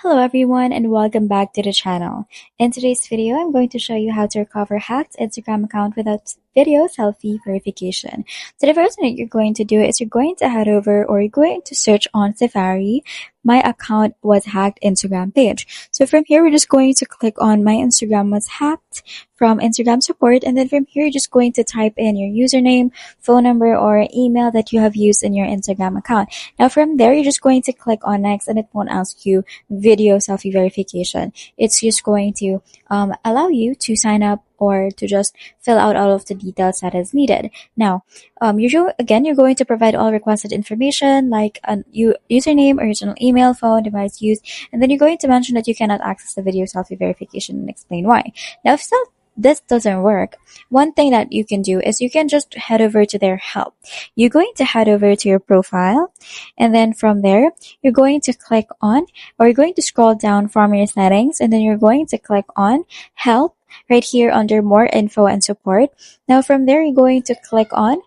Hello everyone and welcome back to the channel. In today's video, I'm going to show you how to recover hacked Instagram account without video selfie verification. So the first thing that you're going to do is you're going to head over or you're going to search on Safari, my account was hacked Instagram page. So from here, we're just going to click on my Instagram was hacked from Instagram support. And then from here, you're just going to type in your username, phone number, or email that you have used in your Instagram account. Now from there, you're just going to click on next and it won't ask you video selfie verification. It's just going to allow you to sign up or to just fill out all of the details that is needed. Now, you're going to provide all requested information like a username, original email, phone, device used, and then you're going to mention that you cannot access the video selfie verification and explain why. Now, if this doesn't work, one thing that you can do is you can just head over to their help. You're going to head over to your profile, and then from there, you're going to click on, or you're going to scroll down from your settings, and then you're going to click on help right here under more info and support. Now from there, you're going to click on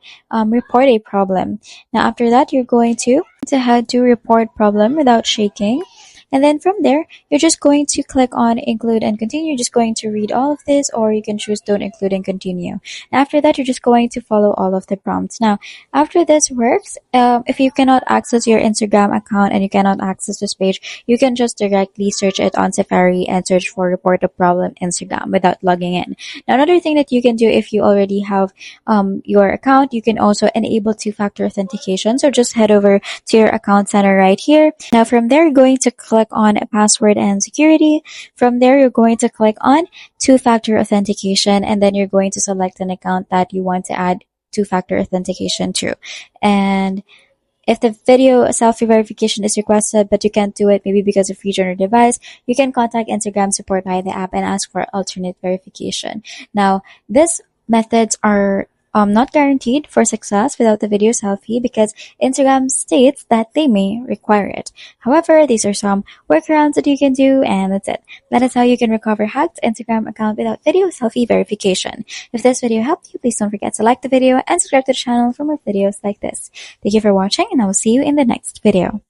report a problem. Now after that, you're going to head to report problem without shaking. And then from there, you're just going to click on include and continue. You're just going to read all of this, or you can choose don't include and continue. And after that, you're just going to follow all of the prompts. Now, after this works, if you cannot access your Instagram account and you cannot access this page, you can just directly search it on Safari and search for report a problem Instagram without logging in. Now, another thing that you can do if you already have your account, you can also enable two-factor authentication. So just head over to your account center right here. Now, from there, you're going to click on password and security. From there, you're going to click on two-factor authentication, and then you're going to select an account that you want to add two-factor authentication to. And if the video selfie verification is requested but you can't do it, maybe because of region or device, you can contact Instagram support via the app and ask for alternate verification. Now, these methods are not guaranteed for success without the video selfie because Instagram states that they may require it. However, these are some workarounds that you can do, and that's it. That is how you can recover hacked Instagram account without video selfie verification. If this video helped you, please don't forget to like the video and subscribe to the channel for more videos like this. Thank you for watching, and I will see you in the next video.